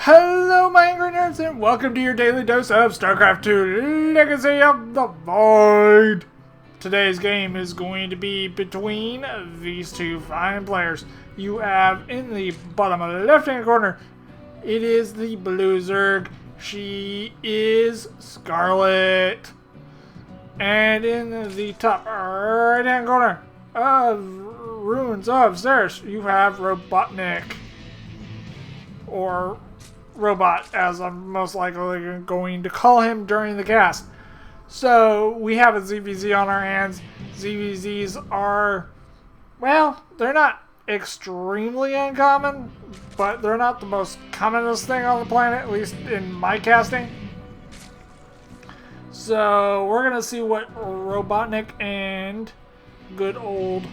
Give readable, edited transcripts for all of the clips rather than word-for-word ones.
Hello, my angry nerds, and welcome to your daily dose of Starcraft 2 Legacy of the Void. Today's game is going to be between these two fine players. You have in the bottom left-hand corner, it is the blue Zerg. She is Scarlett. And in the top right-hand corner of Ruins of Seras, you have RobotniK. Or Robot, as I'm most likely going to call him during the cast. So, we have a ZVZ on our hands. ZVZs are, well, they're not extremely uncommon, but they're not the most commonest thing on the planet, at least in my casting. So, we're going to see what RobotniK and good old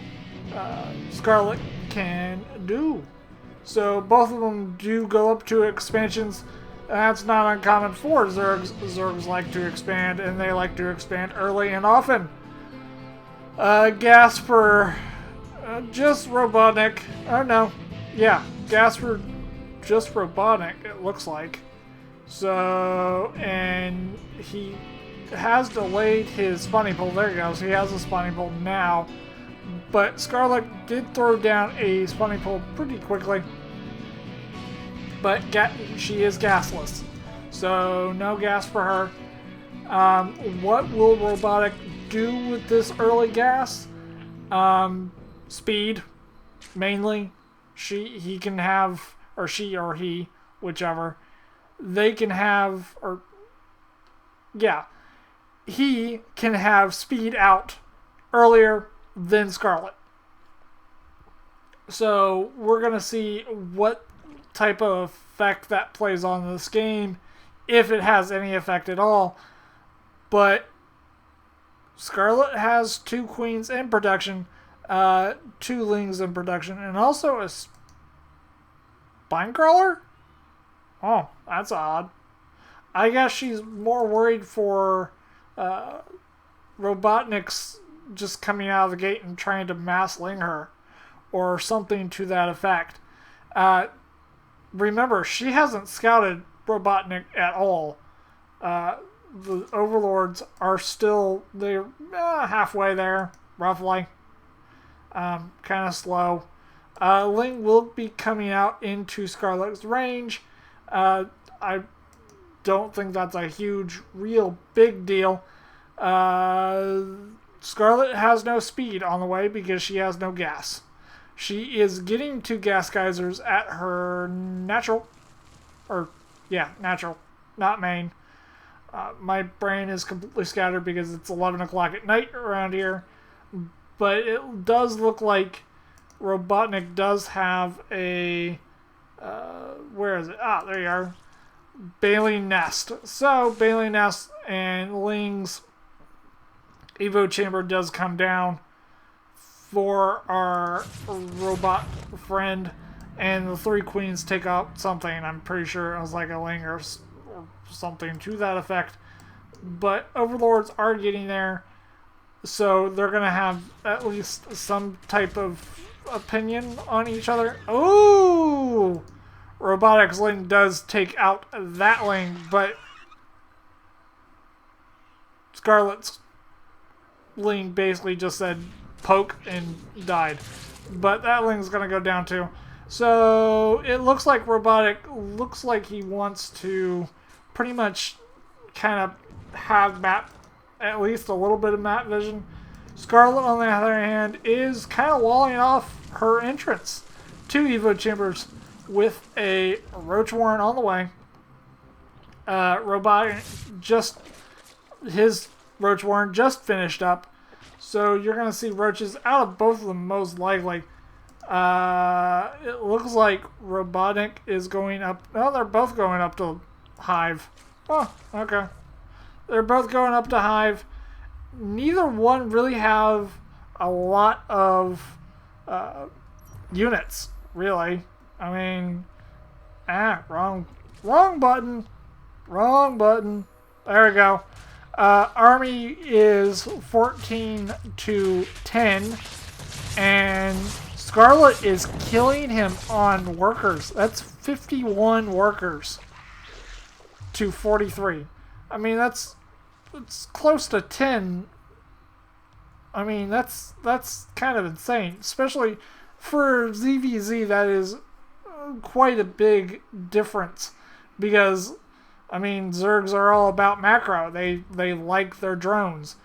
Scarlett can do. So both of them do go up to expansions. That's not uncommon for Zergs. Zergs like to expand, and they like to expand early and often. Gas for just RobotniK. Oh no, yeah, gas for just RobotniK. It looks like. So, and he has delayed his spawning pool. There he goes. He has a spawning pool now. But Scarlett did throw down a spawning pool pretty quickly. But she is gasless. So no gas for her. What will RobotniK do with this early gas? Speed, mainly. He can have, or she or he, whichever. They can have, or yeah. He can have speed out earlier than Scarlett. So we're going to see what type of effect that plays on this game, if it has any effect at all. But Scarlett has 2 queens in production, 2 lings in production, and also a spine crawler? Oh, that's odd. I guess she's more worried for RobotniK's just coming out of the gate and trying to mass ling her, or something to that effect. Remember, she hasn't scouted RobotniK at all. The overlords are still, they're halfway there, roughly. Kind of slow. Ling will be coming out into Scarlett's range. I don't think that's a huge, real big deal. Scarlett has no speed on the way because she has no gas. She is getting 2 gas geysers at her natural, natural, not main. My brain is completely scattered because it's 11 o'clock at night around here. But it does look like RobotniK does have a, where is it? Ah, there you are. Baleen Nest. So, Baleen Nest and Ling's Evo Chamber does come down for our robot friend, and the 3 queens take out something. I'm pretty sure it was like a ling or something to that effect. But overlords are getting there, so they're going to have at least some type of opinion on each other. Oh! Robotics ling does take out that ling, but Scarlett's ling basically just said poke and died. But that ling's gonna go down too. So it looks like RobotniK looks like he wants to pretty much kind of have map, at least a little bit of map vision. Scarlett, on the other hand, is kind of walling off her entrance to Evo Chambers with a Roach Warren on the way. RobotniK just, his Roach Warren just finished up. So you're going to see roaches out of both of them most likely. It looks like RobotniK is going up. No, they're both going up to Hive. Oh, okay. They're both going up to Hive. Neither one really have a lot of units, really. I mean, wrong button. Wrong button. There we go. Army is 14 to 10, and Scarlett is killing him on workers. That's 51 workers to 43. I mean, it's close to 10. I mean, that's kind of insane, especially for ZVZ. That is quite a big difference because, I mean, Zergs are all about macro. They like their drones.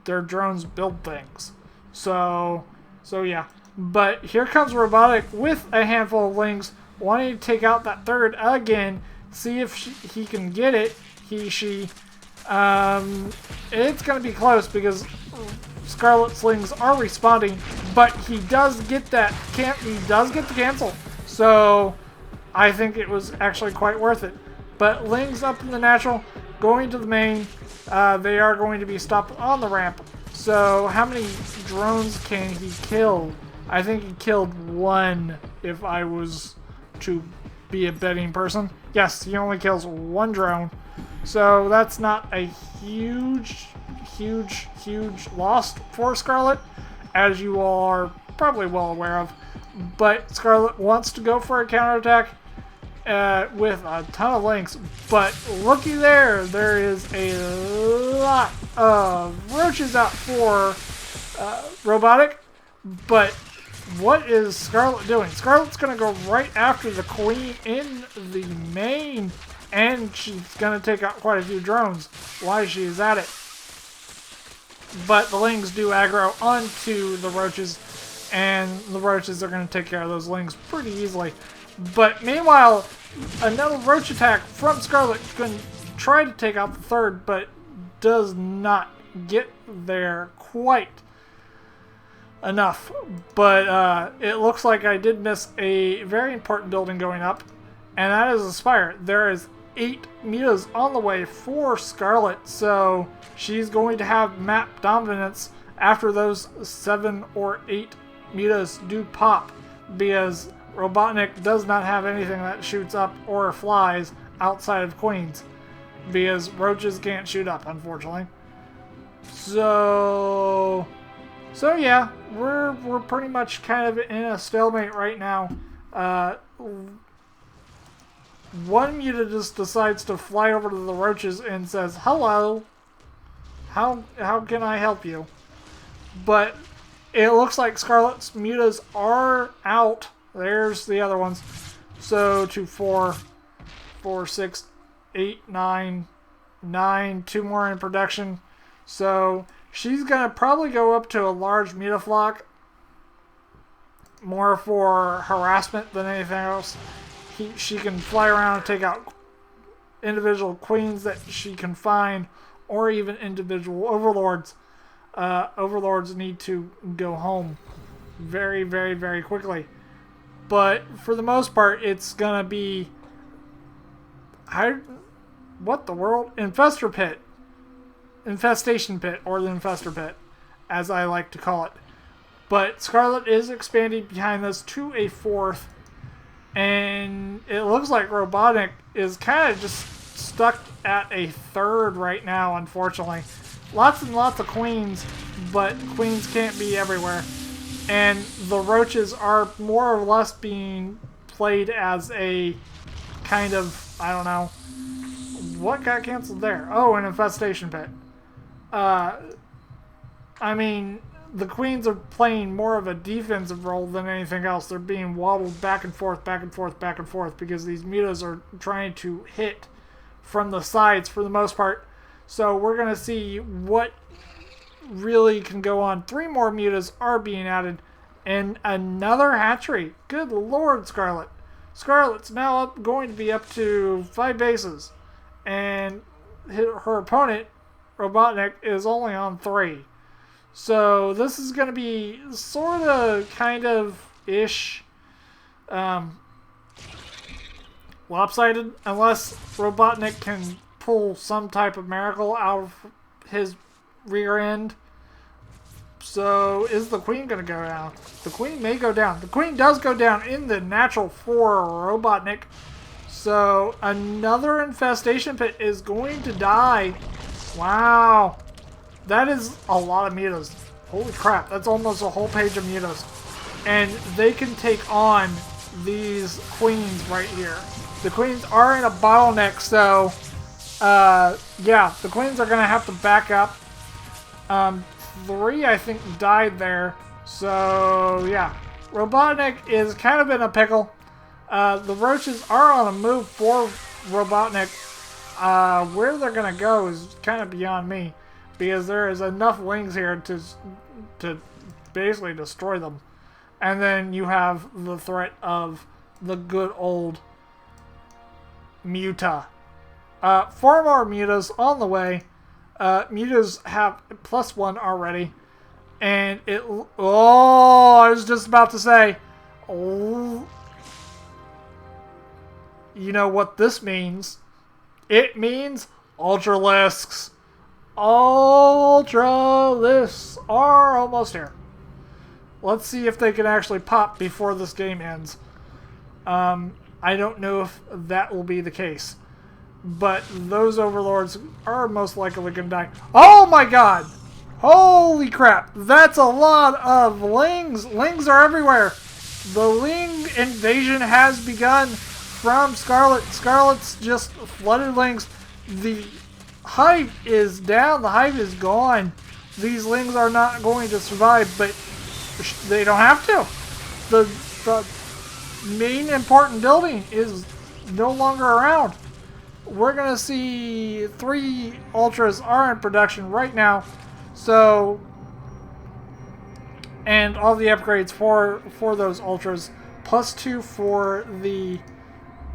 Their drones build things. So yeah. But here comes RobotniK with a handful of lings, wanting to take out that third again. See if he can get it. She. It's going to be close because Scarlet slings are responding, but he does get that. He does get the cancel. So I think it was actually quite worth it. But lings up in the natural, going to the main. They are going to be stopped on the ramp. So how many drones can he kill? I think he killed one if I was to be a betting person. Yes, he only kills one drone. So that's not a huge loss for Scarlett, as you all are probably well aware of. But Scarlett wants to go for a counterattack with a ton of links. But looky there, there is a lot of roaches out for RobotniK. But what is Scarlett doing? Scarlett's going to go right after the queen in the main, and she's going to take out quite a few drones while she is at it. But the lings do aggro onto the roaches, and the roaches are going to take care of those lings pretty easily. But meanwhile, another roach attack from Scarlett can try to take out the third, but does not get there quite enough. But it looks like I did miss a very important building going up, and that is a spire. There is 8 mutas on the way for Scarlett, so she's going to have map dominance after those 7 or 8 mutas do pop, because RobotniK does not have anything that shoots up or flies outside of queens, because roaches can't shoot up, unfortunately. So yeah, we're pretty much kind of in a stalemate right now. One muta just decides to fly over to the roaches and says, "Hello, how can I help you?" But it looks like Scarlett's mutas are out. There's the other ones. So 2, 4, 6, 8, 9, 2 more in production. So she's gonna probably go up to a large mutaflock, more for harassment than anything else. She can fly around and take out individual queens that she can find, or even individual overlords. Overlords need to go home very, very, very quickly. But for the most part, it's gonna be what the world? Infestation pit, or the infestor pit, as I like to call it. But Scarlett is expanding behind this to a 4th, and it looks like RobotniK is kind of just stuck at a 3rd right now, unfortunately. Lots and lots of queens, but queens can't be everywhere. And the roaches are more or less being played as a kind of, I don't know, what got canceled there? Oh, an infestation pit. I mean, the queens are playing more of a defensive role than anything else. They're being wobbled back and forth, back and forth, back and forth, because these mutas are trying to hit from the sides for the most part. So we're going to see what really can go on. 3 more mutas are being added, and another hatchery. Good lord, Scarlett. Scarlett's now going to be up to 5 bases, and her opponent, RobotniK, is only on 3. So this is going to be sort of, kind of, ish, lopsided, unless RobotniK can pull some type of miracle out of his rear end. So is the queen going to go down? The queen may go down. The queen does go down in the natural for RobotniK. So another infestation pit is going to die. Wow. That is a lot of mutas. Holy crap, that's almost a whole page of mutas. and they can take on these queens right here. The queens are in a bottleneck, so yeah, the queens are gonna have to back up. 3, I think, died there, so yeah, RobotniK is kind of in a pickle. The roaches are on a move for RobotniK. Where they're gonna go is kind of beyond me, because there is enough wings here to basically destroy them. And then you have the threat of the good old Muta. 4 more Mutas on the way. Mutas have +1 already. And it... Oh, I was just about to say... Oh, you know what this means? It means Ultralisks. Ultralisks are almost here. Let's see if they can actually pop before this game ends. I don't know if that will be the case. But those overlords are most likely going to die. Oh my god! Holy crap! That's a lot of lings! Lings are everywhere! The ling invasion has begun from Scarlett. Scarlett's just flooded lings. The hive is down. The hive is gone. These lings are not going to survive, but they don't have to. The main important building is no longer around. We're going to see 3 Ultras are in production right now. So, and all the upgrades for those Ultras, +2 for the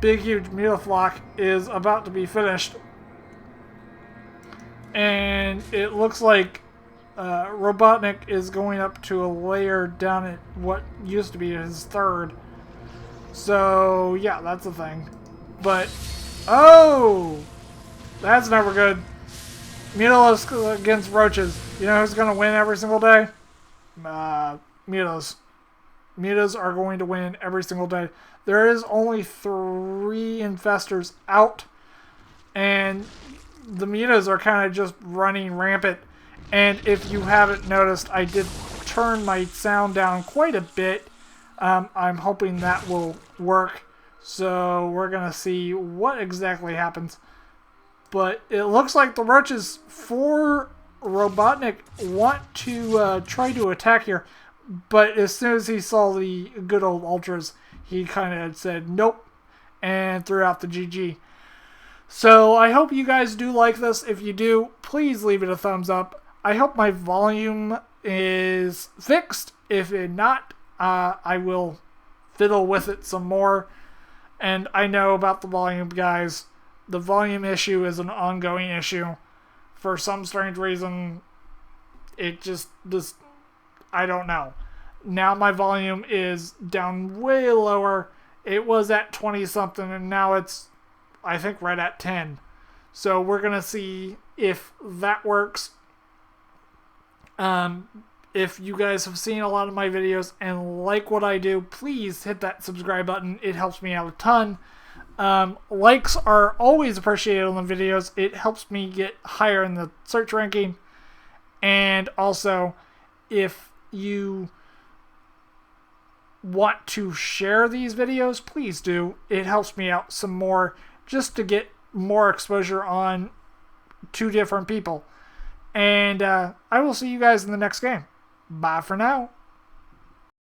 big huge Mutaflock is about to be finished. And it looks like RobotniK is going up to a layer down at what used to be his 3rd. So, yeah, that's a thing. But, oh! That's never good. Mutas against roaches. You know who's going to win every single day? Mutas. Mutas are going to win every single day. There is only 3 infestors out. And the Mutas are kind of just running rampant. And if you haven't noticed, I did turn my sound down quite a bit. I'm hoping that will work. So we're going to see what exactly happens. But it looks like the roaches for RobotniK want to try to attack here. But as soon as he saw the good old Ultras, he kind of said nope and threw out the GG. So I hope you guys do like this. If you do, please leave it a thumbs up. I hope my volume is fixed. If it not, I will fiddle with it some more. And I know about the volume, guys. The volume issue is an ongoing issue. For some strange reason, it just I don't know. Now my volume is down way lower. It was at 20 something and now it's, I think, right at 10. So we're going to see if that works. If you guys have seen a lot of my videos and like what I do, please hit that subscribe button. It helps me out a ton. Likes are always appreciated on the videos. It helps me get higher in the search ranking. And also, if you want to share these videos, please do. It helps me out some more just to get more exposure on 2 different people. And I will see you guys in the next game. Bye for now.